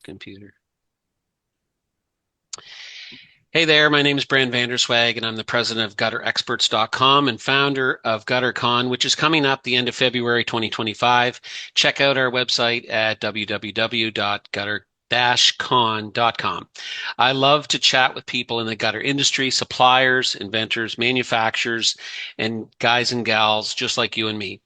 Computer. Hey there, my name is Bren VanderZwaag, and I'm the president of GutterExperts.com and founder of GutterCon, which is coming up the end of February 2025. Check out our website at www.gutter-con.com. I love to chat with people in the gutter industry, suppliers, inventors, manufacturers, and guys and gals just like you and me.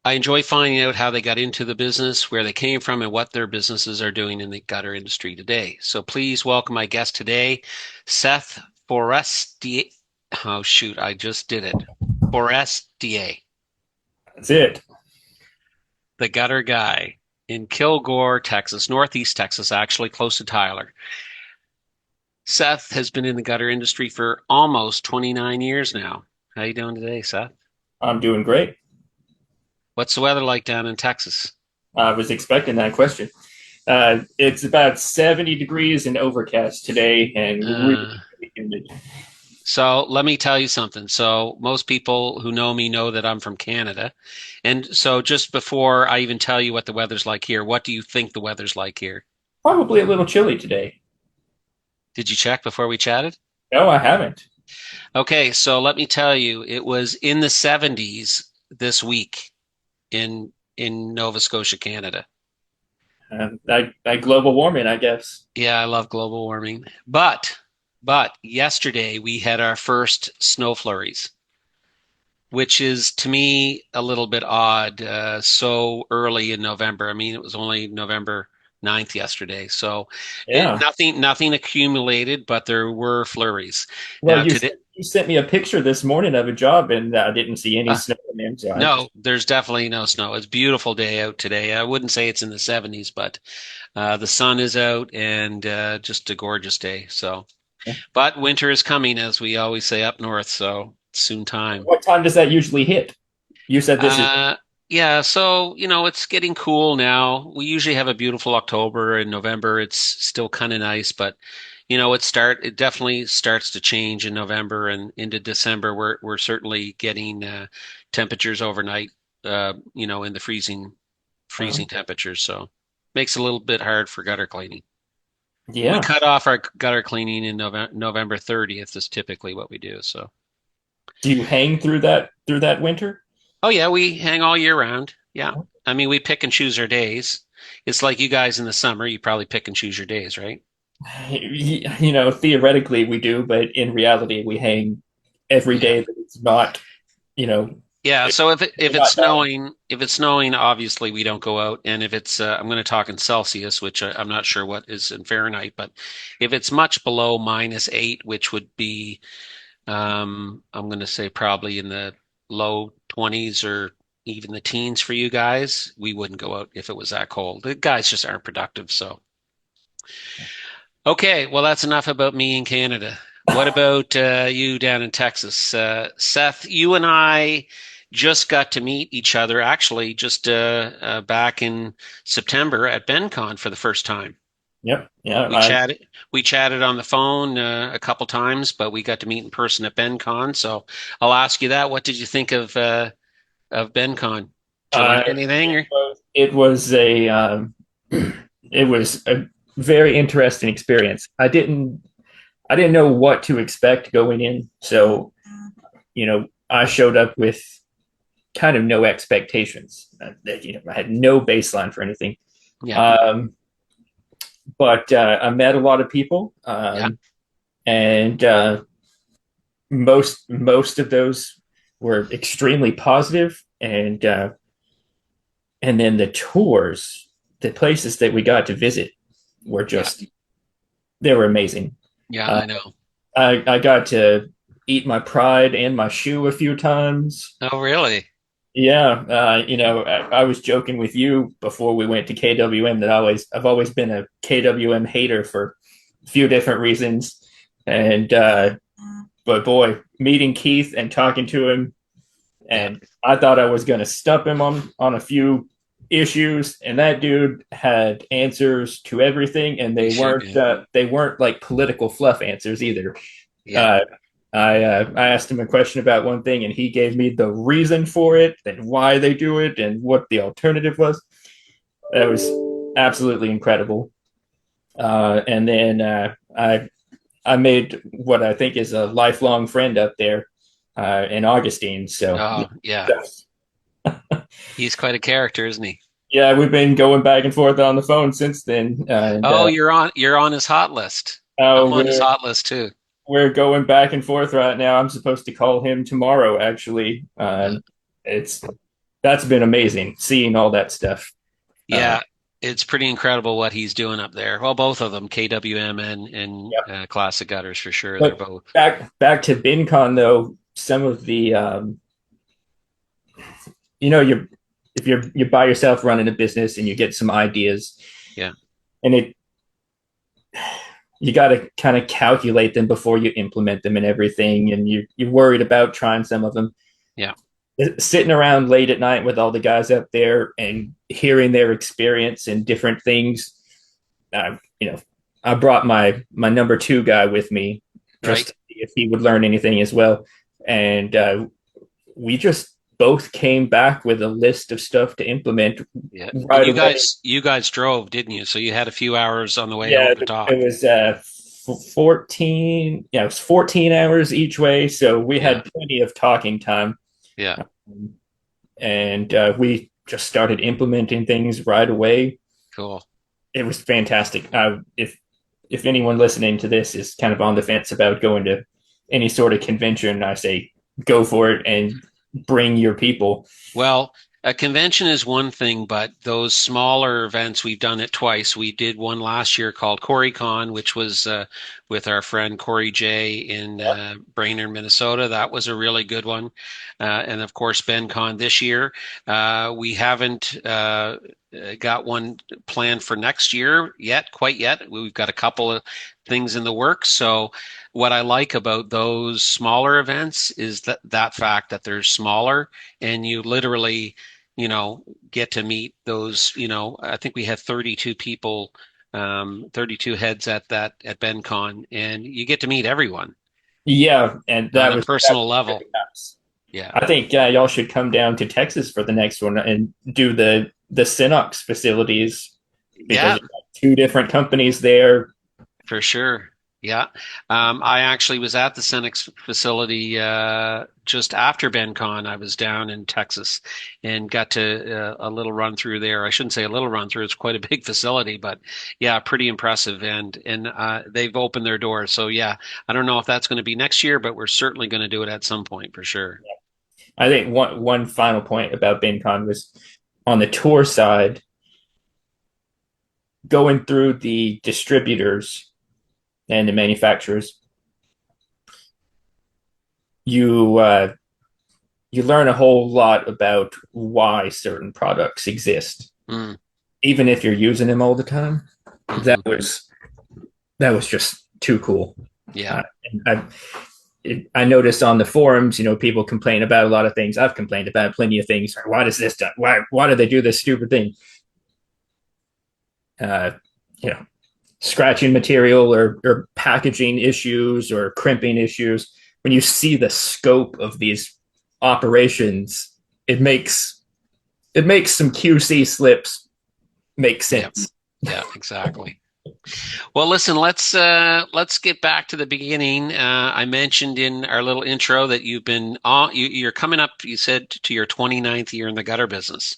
I enjoy finding out how they got into the business, where they came from, and what their businesses are doing in the gutter industry today. So please welcome my guest today, Seth Forrestier. Oh, shoot, I just did it. Forrestier, That's it. the gutter guy in Kilgore, Texas, Northeast Texas, actually close to Tyler. Seth has been in the gutter industry for almost 29 years now. How you doing today, Seth? I'm doing great. What's the weather like down in Texas? I was expecting that question. It's about 70 degrees and overcast today and really Uh, humid. So let me tell you something. So most people who know me know that I'm from Canada. And so just before I even tell you what the weather's like here, what do you think the weather's like here? Probably a little chilly today. Did you check before we chatted? No, I haven't. Okay, so let me tell you, it was in the 70s this week in Nova Scotia, Canada. I global warming, I guess. Yeah, I love global warming. But yesterday we had our first snow flurries, which is to me a little bit odd, so early in November. I mean, it was only November 9th yesterday. So Yeah. nothing accumulated, but there were flurries. Well, Now today, you sent me a picture this morning of a job, and I didn't see any uh, snow in there. So I no, just there's definitely no snow. It's a beautiful day out today. I wouldn't say it's in the 70s, but the sun is out and just a gorgeous day. So, yeah. but winter is coming, as we always say up north. So soon time. What time does that usually hit? You said this is. Uh, yeah, so it's getting cool now. We usually have a beautiful October and November. It's still kind of nice, but it definitely starts to change in November and into December. We're certainly getting temperatures overnight, in the freezing temperatures. So makes it a little bit hard for gutter cleaning. We Yeah. cut off our gutter cleaning in November 30th is typically what we do. So. Do you hang through that winter? Oh yeah, we hang all year round. Yeah. I mean, we pick and choose our days. It's like you guys in the summer, you probably pick and choose your days, right? Theoretically we do, but in reality we hang every Yeah. day that it's not, you know, Yeah, so if it's not done. snowing, obviously we don't go out. And if it's I'm going to talk in Celsius, which I'm not sure what is in Fahrenheit, but if it's much below -8, which would be I'm going to say probably in the low 20s or even the teens for you guys, we wouldn't go out if it was that cold. The guys just aren't productive, so. Okay, well, that's enough about me in Canada. What about you down in Texas? Seth, you and I just got to meet each other actually just back in September at BenCon for the first time. Yep. Yeah. We chatted we chatted on the phone a couple times, but we got to meet in person at BenCon. So I'll ask you that. What did you think of BenCon? Did you learn anything? It was a very interesting experience. I didn't know what to expect going in, so I showed up with kind of no expectations. I had no baseline for anything. Yeah, Um, but I met a lot of people, yeah, and most of those were extremely positive, and then the tours, the places that we got to visit were yeah, just they were amazing. yeah. Uh, I know. I got to eat my pride and my shoe a few times. Oh, really? Yeah, I was joking with you before we went to KWM that I've always been a KWM hater for a few different reasons, and but boy, meeting Keith and talking to him, Yeah, and I thought I was going to stump him on a few issues, and that dude had answers to everything, and you should. Yeah, they weren't like political fluff answers either. yeah. Uh, I asked him a question about one thing, and he gave me the reason for it and why they do it and what the alternative was. That was absolutely incredible. And then I made what I think is a lifelong friend up there in Augustine. So Oh, yeah. He's quite a character, isn't he? yeah, we've been going back and forth on the phone since then, and Oh, you're on his hot list. I'm on his we're hot list too. going back and forth right now. I'm supposed to call him tomorrow, actually. Uh, It's That's been amazing seeing all that stuff. Uh, yeah, it's pretty incredible what he's doing up there. Well, both of them, KWM and yeah. Classic Gutters for sure. They're But both. back to BinCon though, some of the you're if you're by yourself running a business and you get some ideas Yeah, and it you got to kind of calculate them before you implement them and everything, and you're worried about trying some of them. yeah, Sitting around late at night with all the guys up there and hearing their experience and different things, uh, you know, I brought my number two guy with me just right. to see if he would learn anything as well, and we just both came back with a list of stuff to implement Yeah, and right away. you guys drove, didn't you? So you had a few hours on the way Yeah, home to it talk. was 14. Yeah, it was 14 hours each way, so we Yeah, had plenty of talking time, yeah, and we just started implementing things right away. cool. It was fantastic. If anyone listening to this is kind of on the fence about going to any sort of convention, I say go for it and bring your people. Well, a convention is one thing, but those smaller events, we've done it twice. We did one last year called CoreyCon, which was with our friend Corey J in Brainerd, Minnesota. That was a really good one. And of course, BenCon this year. We haven't got one planned for next year yet, quite yet. We've got a couple of things in the works. So what I like about those smaller events is that fact that they're smaller and you literally, get to meet those, I think we had 32 people, 32 heads at BenCon, and you get to meet everyone Yeah, and on a that personal was level. really nice. Yeah. I think y'all should come down to Texas for the next one and do the Synox facilities because Yeah, you got two different companies there. for sure. Yeah. I actually was at the Cenex facility just after BenCon. I was down in Texas and got to a little run through there. I shouldn't say a little run through. It's quite a big facility, but yeah, pretty impressive. And they've opened their doors. So yeah, I don't know if that's going to be next year, but we're certainly going to do it at some point for sure. I think one final point about BinCon was on the tour side, going through the distributors and the manufacturers, you you learn a whole lot about why certain products exist, Mm, even if you're using them all the time. hmm. That was just too cool. Yeah. Uh, I I noticed on the forums, people complain about a lot of things. I've complained about plenty of things. Why does this done? Why do they do this stupid thing? Uh, you know, Scratching material or packaging issues or crimping issues. When you see the scope of these operations, it makes some QC slips make Yeah. sense. Yeah, exactly. Well, listen, let's get back to the beginning. I mentioned in our little intro that you're coming up, you said, to your 29th year in the gutter business.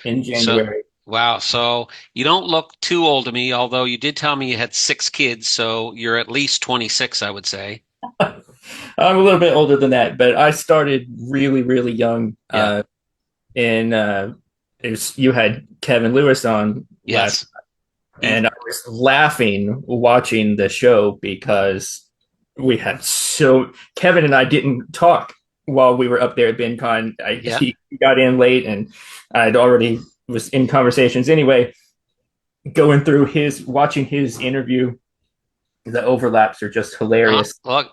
In So, January. wow. So you don't look too old to me, although you did tell me you had six kids, so you're at least 26, I would say. I'm a little bit older than that, but I started really, really young. Yeah. In You had Kevin Lewis on last, Yes. He, and I was laughing watching the show because we had so Kevin and I didn't talk while we were up there at BinCon. yeah. He got in late, and I'd already was in conversations anyway. Going through watching his interview, the overlaps are just hilarious. Look,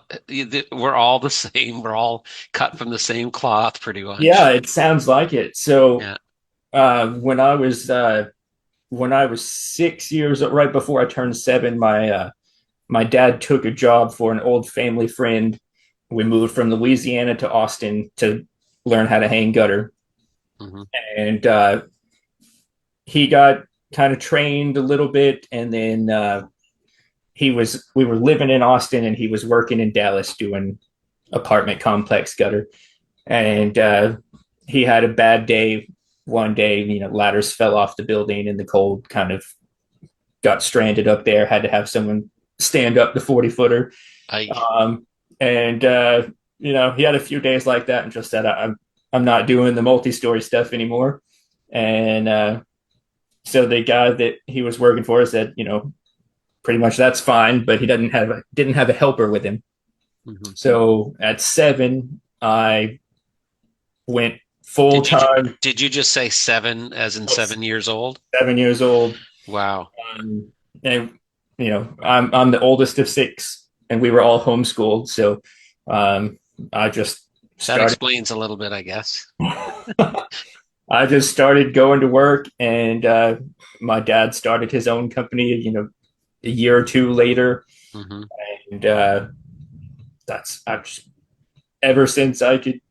we're all the same. We're all cut from the same cloth, pretty Yeah, much. it sounds like it. So Yeah. uh, when I was uh, when I was 6 years, right before I turned seven, my dad took a job for an old family friend. We moved from Louisiana to Austin to learn how to hang gutter, Hmm. and he got kind of trained a little bit, and then we were living in Austin and he was working in Dallas doing apartment complex gutter. And he had a bad day one day. Ladders fell off the building in the cold, kind of got stranded up there, had to have someone stand up the 40-footer. I And he had a few days like that and just said, I'm not doing the multi-story stuff anymore. And so the guy that he was working for said, pretty much that's fine, but he didn't have a helper with him. mhm. So at 7, I went full Did you time. did you just say seven as in 7 years old? 7 years old, Wow. and I'm the oldest of 6, and we were all homeschooled. So I just That started. explains a little bit, I guess. I just started going to work, and my dad started his own company. A year or two later, Hmm. and that's I've just, ever since I could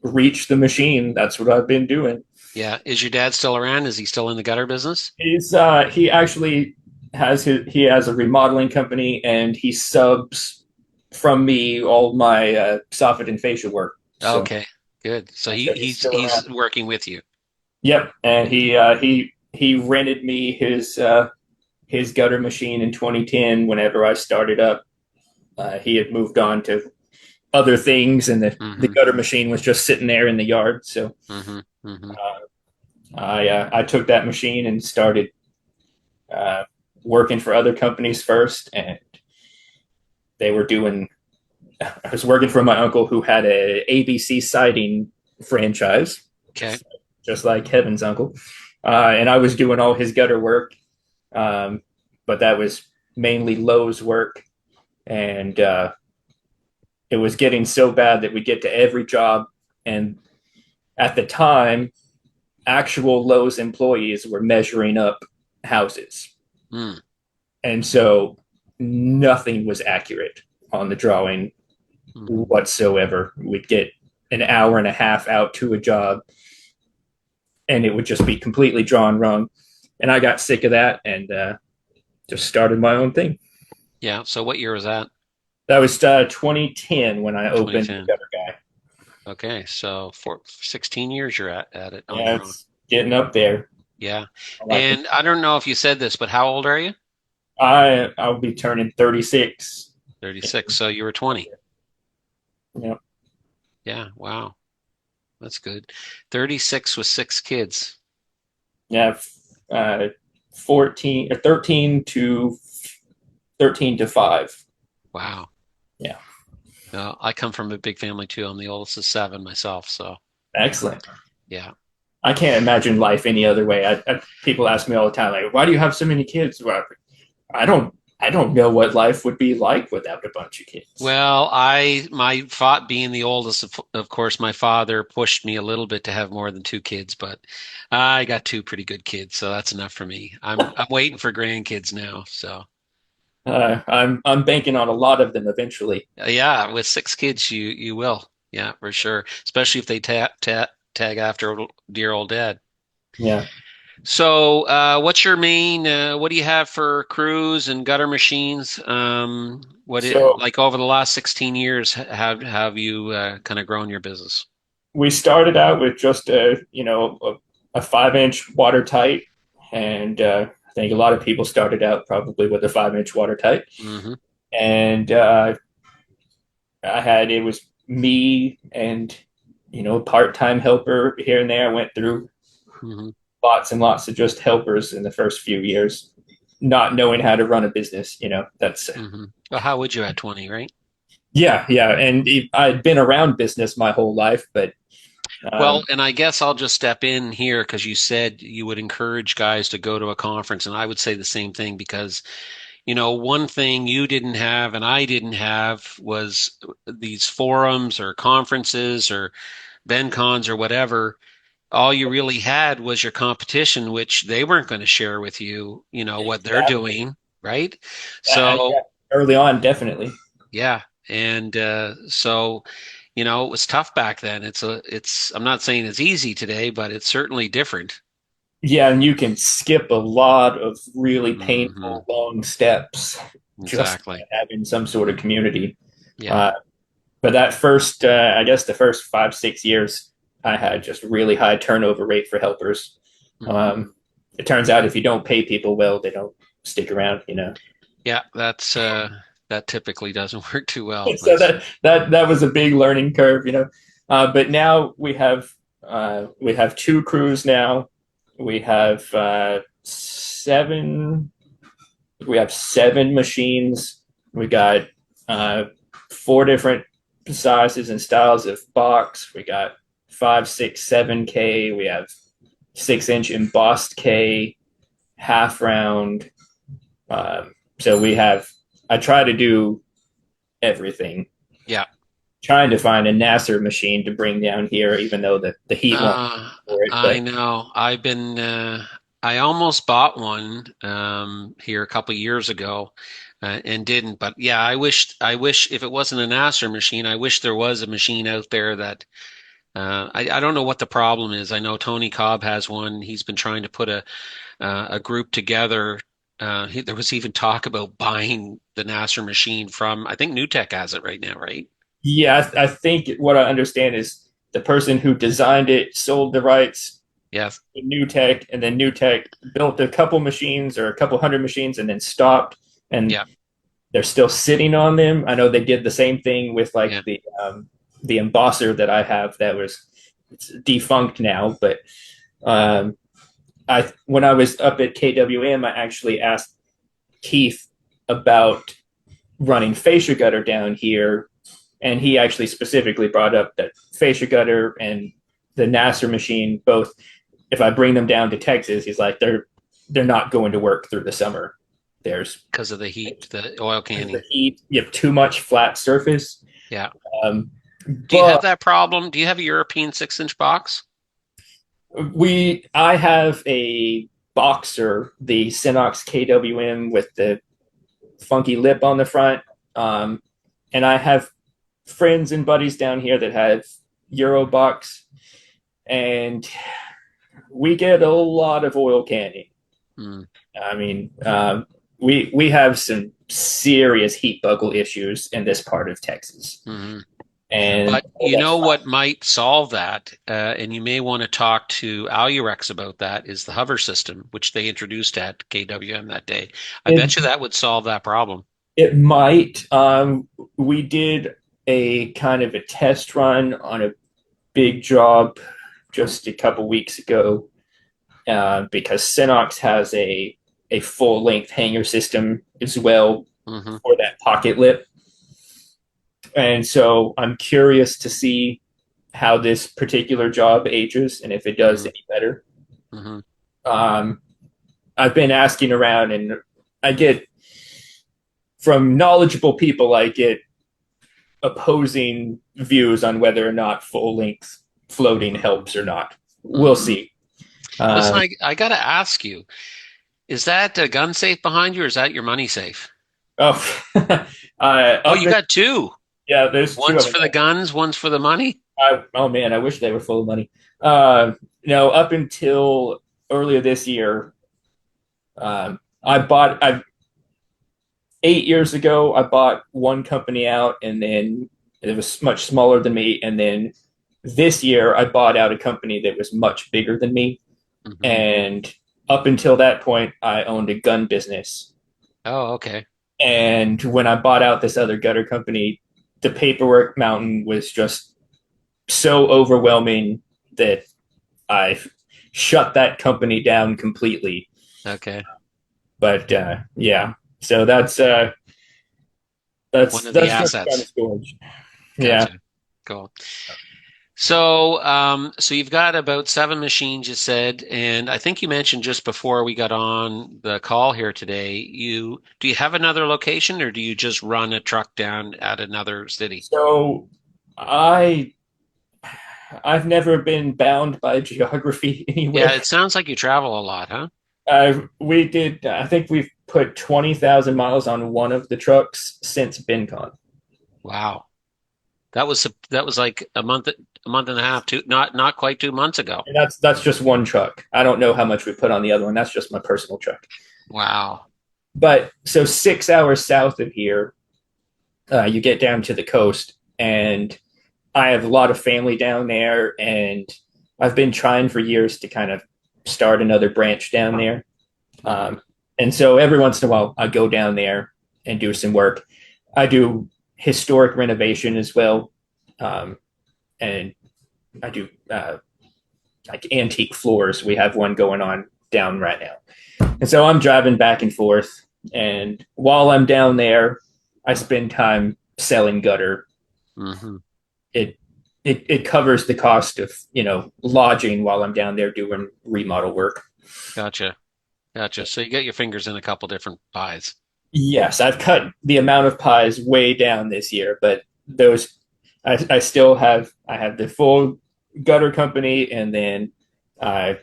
reach the machine. That's what I've been doing. Yeah. Is your dad still around? Is he still in the gutter business? He actually he has a remodeling company, and he subs from me all my soffit and fascia work. So Okay, good. So so he's still around. he's working with you. Yep, and he rented me his gutter machine in 2010. Whenever I started up, he had moved on to other things, and the Hmm. gutter machine was just sitting there in the yard. So Hmm. Hmm. I took that machine and started uh, working for other companies first, and they were doing. I was working for my uncle who had a ABC siding franchise, Okay. just like Kevin's uncle, and I was doing all his gutter work, um, but that was mainly Lowe's work, and it was getting so bad that we get to every job, and at the time, actual Lowe's employees were measuring up houses, Mm. and so nothing was accurate on the drawing Hmm. whatsoever. We'd get an hour and a half out to a job, and it would just be completely drawn wrong. And I got sick of that, and just started my own thing. Yeah. So what year was that? That was 2010 when I opened 2010. Gutter Guy. Okay. So for 16 years you're at it on Yeah, your own. it's getting up there. Yeah. I like it. And I don't know if you said this, but how old are you? I'll be turning 36. 36. So you were 20. Yeah, Yeah. Wow. That's good. 36 with 6 kids. yeah, 14 or 13 to 5. Wow. Yeah, I come from a big family too. I'm the oldest of 7 myself. So excellent. yeah. I can't imagine life any other way. People ask me all the time, like, "Why do you have so many kids?" Well, I don't know what life would be like without a bunch of kids. Well, my thought being the oldest, of course, my father pushed me a little bit to have more than 2 kids, but I got 2 pretty good kids, so that's enough for me. I'm waiting for grandkids now. So I'm banking on a lot of them eventually. yeah, with 6 kids, you will, yeah, for sure. Especially if they tag after dear old dad. Yeah. So, what's your main? What do you have for crews and gutter machines? So Like over the last 16 years, have you kind of grown your business? we started out with just a 5-inch watertight, and I think a lot of people started out probably with a 5-inch watertight, Hmm. and it was me and part-time helper here and there. I went through Hmm. lots and lots of just helpers in the first few years, not knowing how to run a business. That's Hmm. Well, how would you at 20, right? yeah, and I'd been around business my whole life, but Well, um, and I guess I'll just step in here because you said you would encourage guys to go to a conference, and I would say the same thing because, one thing you didn't have and I didn't have was these forums or conferences or BenCons or whatever. All you really had was your competition, which they weren't going to share with you, what they're exactly. doing, right? So, Yeah, early on, definitely. yeah. And so, it was tough back then. I'm not saying it's easy today, but it's certainly different. Yeah, and you can skip a lot of really Hmm. painful long steps. just exactly. having some sort of community. Yeah. Uh, but that first, I guess the first 5, 6 years, I had just really high turnover rate for helpers. Hmm. Um, it turns out if you don't pay people well, they don't stick around, you know. Yeah, that typically doesn't work too well. So That's that was a big learning curve, you know. But now we have two crews now. We have seven. We have seven machines. We got uh, four different sizes and styles of box. We got 5, 6, 7K. We have 6 inch embossed K, half round. So we have. I try to do everything. yeah. Trying to find a Nasser machine to bring down here, even though the heat won't for it. I But know. I almost bought one here a couple years ago and didn't. But yeah, I wish if it wasn't a Nasser machine, I wish there was a machine out there that I don't know what the problem is. I know Tony Cobb has one. He's been trying to put a group together. There was even talk about buying the Nasser machine from, I think NewTek has it right now, right? yeah, I think what I understand is the person who designed it sold the rights Yeah. to New Tech, and then New Tech built a couple machines or a couple hundred machines, and then stopped, and Yeah. they're still sitting on them. I know they did the same thing with like Yeah. the embosser that I have that was it's defunct now, but um, I when I was up at KWM, I actually asked Keith about running fascia gutter down here, and he actually specifically brought up that fascia gutter and the Nasser machine both. If I bring them down to Texas, he's like they're not going to work through the summer. There's Because of the heat, the oil because of the canning. heat, you have too much flat surface. Yeah. Um, Do you have but that problem? Do you have a European 6-inch box? I have a boxer, the Synox KWM with the funky lip on the front. Um, and I have friends and buddies down here that have Eurobox, and we get a lot of oil canning. Hmm. I mean, we have some serious heat bugle issues in this part of Texas, Hmm. and But all you that know fun. what might solve that, and you may want to talk to Alurex about that, is the hover system, which they introduced at KWM that day. I It bet you that would solve that problem. it might. We did a kind of a test run on a big job just a couple weeks ago because Synox has a full length hanger system as well Hmm. for that pocket lip. And so I'm curious to see how this particular job ages and if it does Hmm. any better. Hmm. Um, I've been asking around, and I get from knowledgeable people, I get opposing views on whether or not full length floating helps or not. We'll Hmm. see. Listen, Um, I got to ask you, is that a gun safe behind you or is that your money safe? oh, Oh, up you in, got two. yeah, there's two One's of them. for the guns, one's for the money. Oh man, I wish they were full of money. Uh, no, up until earlier this year, I 8 years ago, I bought one company out, and then it was much smaller than me. And then this year, I bought out a company that was much bigger than me. Hmm. And up until that point, I owned a gun business. Oh, okay. And when I bought out this other gutter company, the paperwork mountain was just so overwhelming that I shut that company down completely. Okay. But yeah, so One of the that's just gun assets. storage. Yeah. Gotcha. Cool. So you've got about seven machines, you said, and I think you mentioned just before we got on the call here today, do you have another location or do you just run a truck down at another city? So I I've never been bound by geography Yeah, anywhere. it sounds like you travel a lot, huh? We did. I think we've put 20,000 miles on one of the trucks since BinCon, Wow. That was like a month and a half, not quite 2 months ago. and that's just one truck. I don't know how much we put on the other one. That's just my personal truck. Wow. But so 6 hours south of here, you get down to the coast, and I have a lot of family down there, and I've been trying for years to kind of start another branch down there. Mhm. And so every once in a while, I go down there and do some work. I do historic renovation as well, and I do like antique floors. We have one going on down right now, and so I'm driving back and forth. And while I'm down there, I spend time selling gutter. Mhm. It it covers the cost of lodging while I'm down there doing remodel work. Gotcha. Gotcha. So you get your fingers in a couple different pies. Yes, I've cut the amount of pies way down this year, but those I still I have the full gutter company, and then I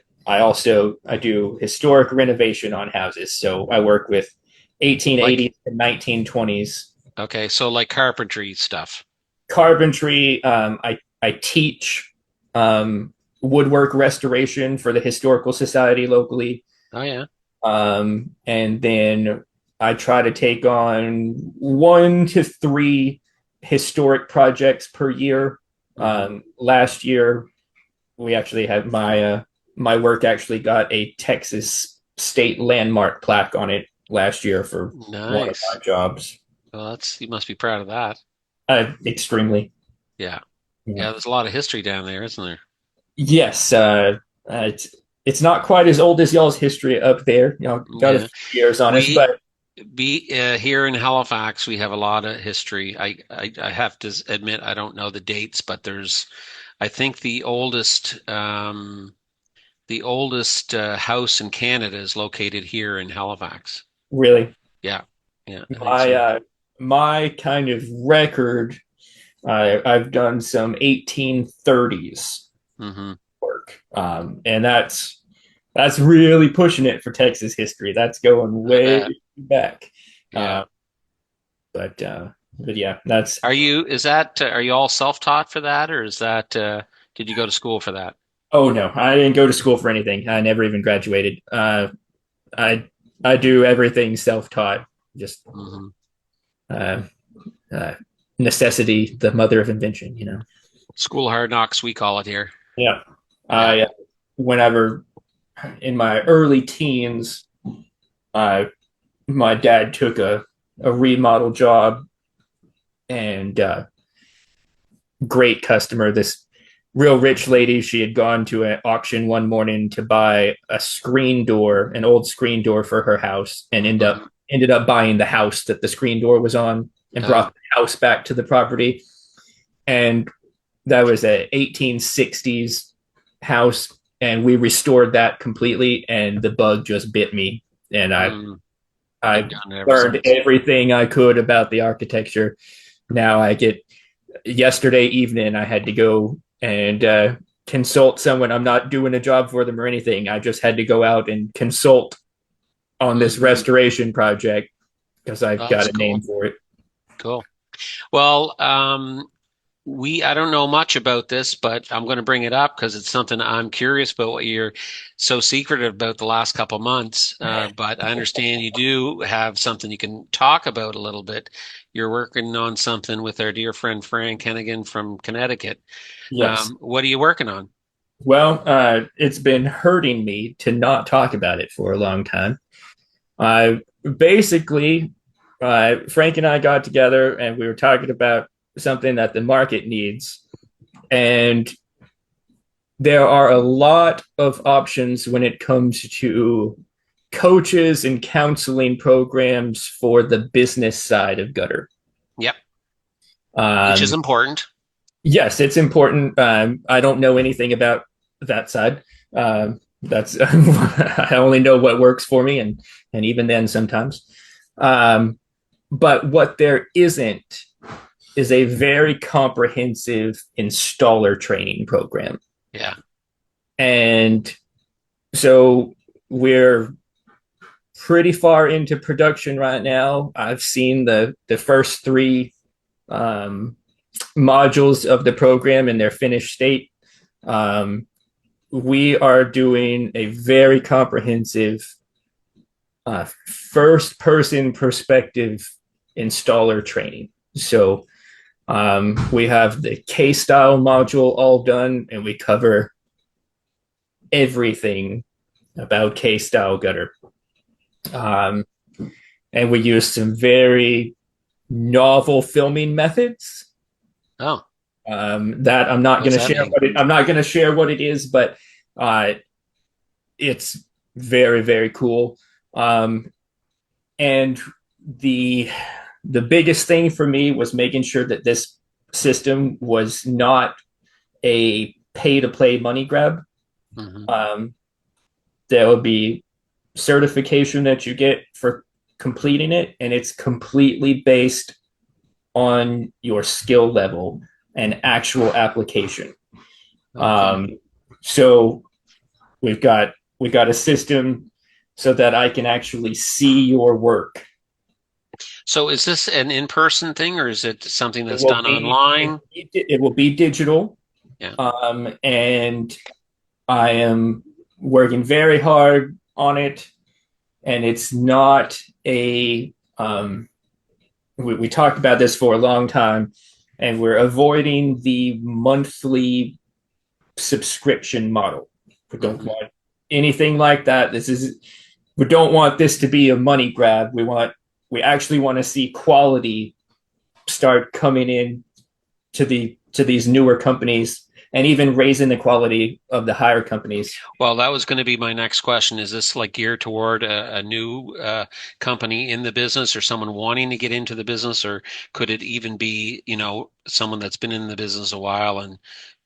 do historic renovation on houses. So I work with Like, 1880s and 1920s okay, so like carpentry stuff. carpentry. I teach woodwork restoration for the historical society locally. Oh yeah. And then I try to take on 1 to 3 historic projects per year. Hmm. Last year, we actually had my work actually got a Texas state landmark plaque on it last year for one of Nice. my jobs. Well, that's you must be proud of that. Extremely. Yeah. Yeah. Yeah, there's a lot of history down there, isn't there? Yes, it's not quite as old as y'all's history up there. Got a Yeah. few years on us, We but be here in Halifax, we have a lot of history. I have to admit I don't know the dates, but there's I think the oldest house in Canada is located here in Halifax. really, Yeah. Yeah, I think my so. uh, my kind of record, I've done some 1830s Hmm. work, and that's really pushing it for Texas history. That's going I way bet. back, Yeah. uh, but yeah, that's Are you all self-taught for that, or is that did you go to school for that? oh no, I didn't go to school for anything. I never even graduated. I I do everything self-taught. Just Hmm. uh, uh, necessity, the mother of invention. School hard knocks, we call it here. Yeah. Yeah. I Whenever in my early teens, I my dad took a remodel job, and great customer. This real rich lady, she had gone to an auction one morning to buy a screen door, an old screen door for her house, and Hmm. ended up buying the house that the screen door was on, and Oh. brought the house back to the property. And that was a 1860s house, and we restored that completely, and the bug just bit me, and Mm. You've I done it ever learned since. everything I could about the architecture. Now I get Yesterday evening I had to go and consult someone. I'm not doing a job for them or anything. I just had to go out and consult on this Hmm. restoration project because I've Oh, that's got a cool. name for it. Cool. Well, I don't know much about this, but I'm going to bring it up because it's something I'm curious about what you're so secretive about the last couple months. But I understand you do have something you can talk about a little bit. You're working on something with our dear friend Frank Heneghan from Connecticut. Yes. What are you working on? Well, it's been hurting me to not talk about it for a long time. I basically, Frank and I got together and we were talking about something that the market needs. And there are a lot of options when it comes to coaches and counseling programs for the business side of gutter. Yep, which is Um, important. yes, it's important. I don't know anything about that side. That's I only know what works for me, and even then, sometimes. Um, but what there isn't is a very comprehensive installer training program, Yeah. and so we're pretty far into production right now. I've seen the first 3 um, modules of the program in their finished state. Um, we are doing a very comprehensive first person perspective installer training. So we have the K style module all done, and we cover everything about K style gutter. Um, and we use some very novel filming methods. Oh, That I'm not going what's to that share mean? I'm not going to share what it is, but uh, it's very very cool. Um, and the the biggest thing for me was making sure that this system was not a pay to play money grab. Hmm. Um, there will be certification that you get for completing it, and it's completely based on your skill level and actual application. Okay. Um, so we've got a system so that I can actually see your work. So is this an in-person thing or is it something It that's will done be online? it will be digital, Yeah. and I am working very hard on it. And it's not a we talked about this for a long time, and we're avoiding the monthly subscription model. We don't Hmm. want anything like that. We don't want this to be a money grab. We actually want to see quality start coming in to these newer companies, and even raising the quality of the higher companies. Well, that was going to be my next question. Is this like geared toward a new company in the business or someone wanting to get into the business, or could it even be, someone that's been in the business a while and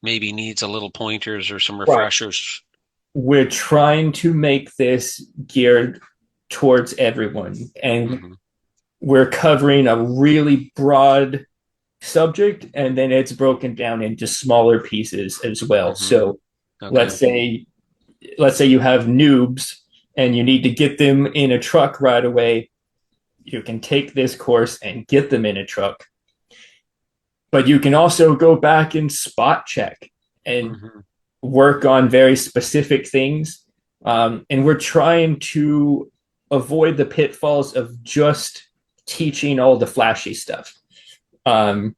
maybe needs a little pointers or some Right. refreshers? We're trying to make this geared towards everyone, and Hmm. we're covering a really broad subject, and then it's broken down into smaller pieces as well. Hmm. So let's Okay. say you have noobs and you need to get them in a truck right away. You can take this course and get them in a truck, but you can also go back and spot check and Hmm. work on very specific things. And we're trying to avoid the pitfalls of just teaching all the flashy stuff. Um,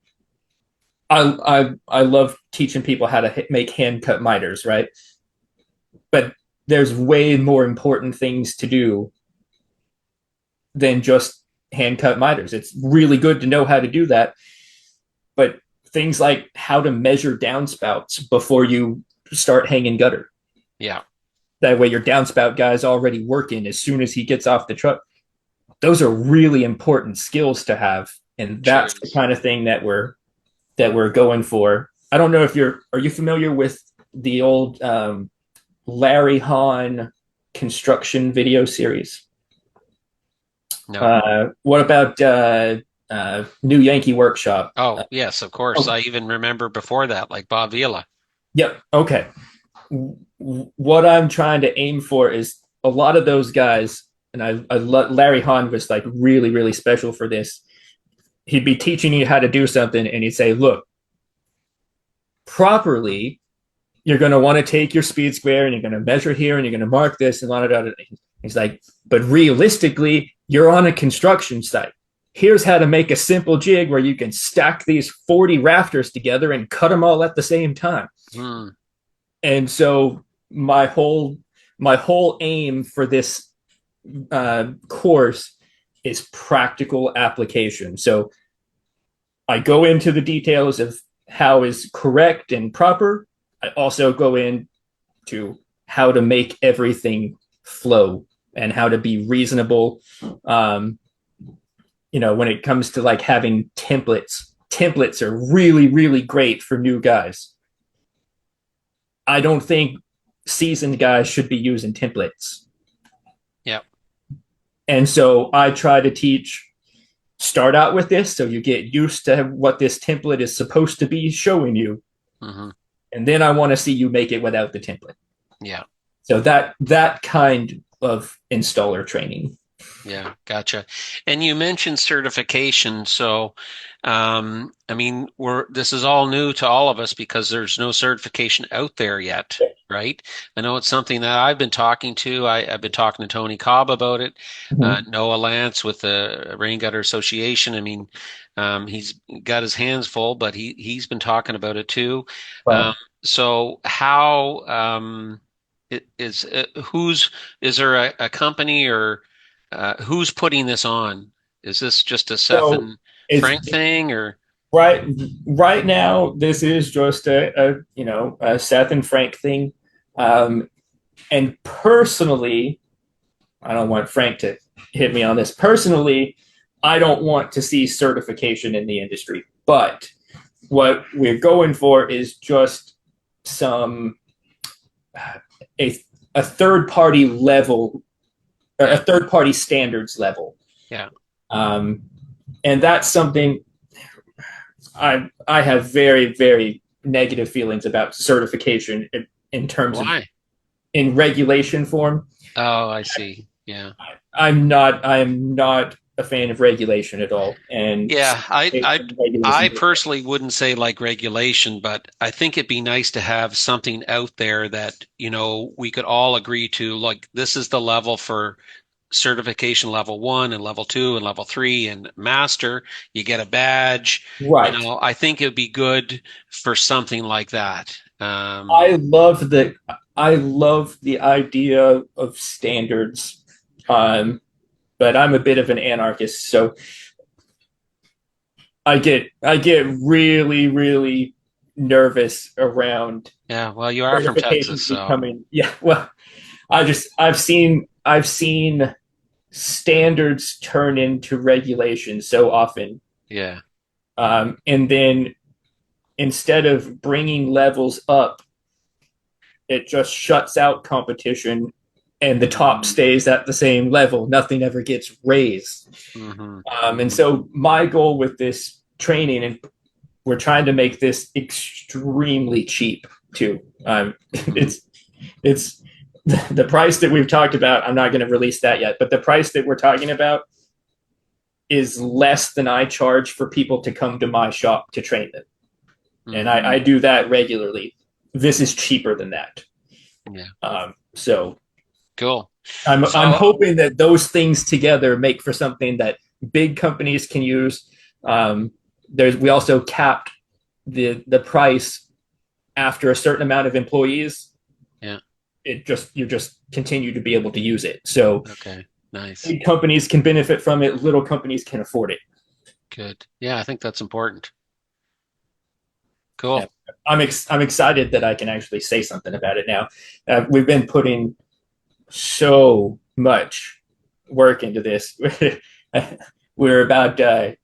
I love teaching people how to make hand cut miters, right? But there's way more important things to do than just hand cut miters. It's really good to know how to do that, but things like how to measure downspouts before you start hanging gutter. Yeah, That way, your downspout guy is already working as soon as he gets off the truck. Those are really important skills to have, and sure that's the is. kind of thing that we're going for. I don't know if are you familiar with the old Larry Hahn construction video series? No. What about New Yankee Workshop? Oh, yes, of course. Oh, I even remember before that, like Bob Vila. yep. Okay. What I'm trying to aim for is a lot of those guys, and Larry Hahn was like really, really special for this. He'd be teaching you how to do something, and he'd say, "Look, properly, you're going to want to take your speed square, and you're going to measure here, and you're going to mark this, and blah, blah, blah." He's like, "But realistically, you're on a construction site. Here's how to make a simple jig where you can stack these 40 rafters together and cut them all at the same time." Hmm. And so my whole aim for this course is practical application. So I go into the details of how is correct and proper. I also go into how to make everything flow and how to be reasonable. Um, when it comes to like having templates are really, really great for new guys. I don't think seasoned guys should be using templates. Yeah. And so I try to teach start out with this so you get used to what this template is supposed to be showing you. Hmm. And then I want to see you make it without the template. Yeah. So that kind of installer training. Yeah, gotcha. And you mentioned certification, so I mean, we're this is all new to all of us because there's no certification out there yet, right? I know it's something that I've been talking to. I've been talking to Tony Cobb about it, Mhm. Noah Lance with the Rain Gutter Association. I mean, he's got his hands full, but he's been talking about it too. Um, Well, so how who's is there a company or who's putting this on? Is this just a Seth so and it's Frank thing, or right right now. This is just a Seth and Frank thing, and personally, I don't want Frank to hit me on this. Personally, I don't want to see certification in the industry, but what we're going for is just some a a third party level or a yeah, third party standards level. yeah. Um, and that's something I have very negative feelings about certification in terms of Why? in regulation form. Oh, I see. Yeah. I am not a fan of regulation at all, and Yeah, I regulations. personally wouldn't say like regulation, but I think it'd be nice to have something out there that, we could all agree to, like this is the level for certification level one and level two and level three and master. You get a badge. Right. I think it would be good for something like that. I love the idea of standards, um, but I'm a bit of an anarchist, so I get really nervous around Yeah, well, you are from Texas, certifications so becoming. Yeah, well, I've seen standards turn into regulations so often, yeah. and then instead of bringing levels up, it just shuts out competition, and the top stays at the same level. Nothing ever gets raised. Hmm. And so my goal with this training, and we're trying to make this extremely cheap too. Hmm. It's the price that we've talked about. I'm not going to release that yet, but the price that we're talking about is less than I charge for people to come to my shop to train them, and Hmm. I do that regularly. This is cheaper than that. Yeah. So Cool. I'm So, hoping that those things together make for something that big companies can use. We also capped the price after a certain amount of employees. yeah. You just continue to be able to use it. So Okay. Nice. big companies can benefit from it. Little companies can afford it. Good. Yeah, I think that's important. Yeah. Cool. I'm excited that I can actually say something about it now. We've been putting so much work into this. We're about I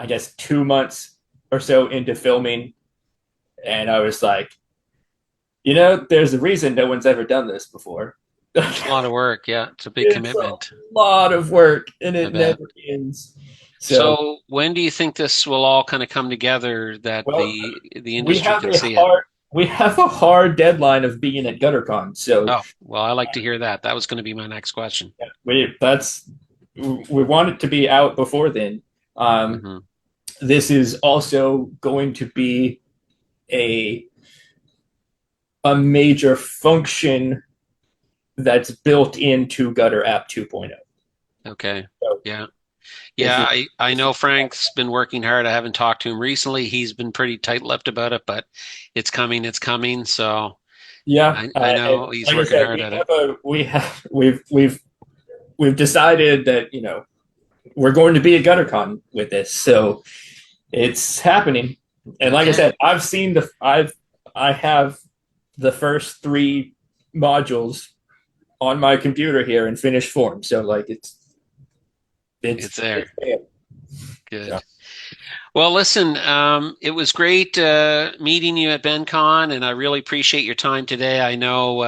guess 2 months or so into filming, and I was like, there's a reason no one's ever done this before. It's a lot of work. Yeah, it's a big It's a commitment. lot of work, and I it bet. never ends. So, So, when do you think this will all kind of come together that well, the we industry have can a see it? hard we have a hard deadline of being at GutterCon. So Oh, well, I like to hear that. That was going to be my next question. we want it to be out before then. Um, Hmm. this is also going to be a a major function that's built into Gutter App 2.0. Okay. So Yeah. this Yeah, is I know Frank's been working hard. I haven't talked to him recently. He's been pretty tight-lipped about it, but it's coming, it's coming. So yeah, I and know he's like I working said, hard at it. we've decided that we're going to be at GutterCon with this, so it's happening. And like I Okay. said, I have the first three modules on my computer here in finished form. So like It's it's there. there. So Good. Well, listen, it was great meeting you at BenCon, and I really appreciate your time today. I know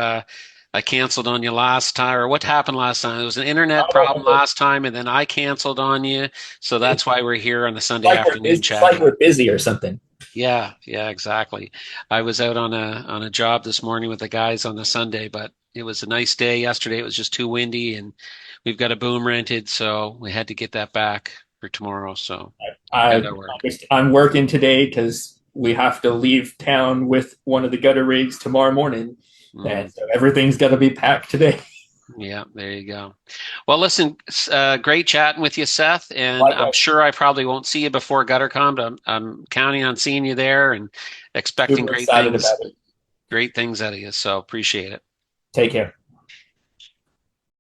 I canceled on you last time, or what happened last time? It was an internet problem oh, last time, and then I canceled on you. So it's that's why we're here on a Sunday afternoon like chatting. we're busy or something. Yeah, yeah, exactly. I was out on a job this morning with the guys on the Sunday, but It was a nice day yesterday. It was just too windy, and we've got a boom rented, so we had to get that back for tomorrow. So got I to work. I'm working today because we have to leave town with one of the gutter rigs tomorrow morning, and Mm, so everything's got to be packed today. yeah, there you go. Well, listen, great chatting with you, Seth, and I'm Likewise, sure I probably won't see you before GutterCon, but I'm counting on seeing you there and expecting super excited about it. great things out of you. So appreciate it. Take care.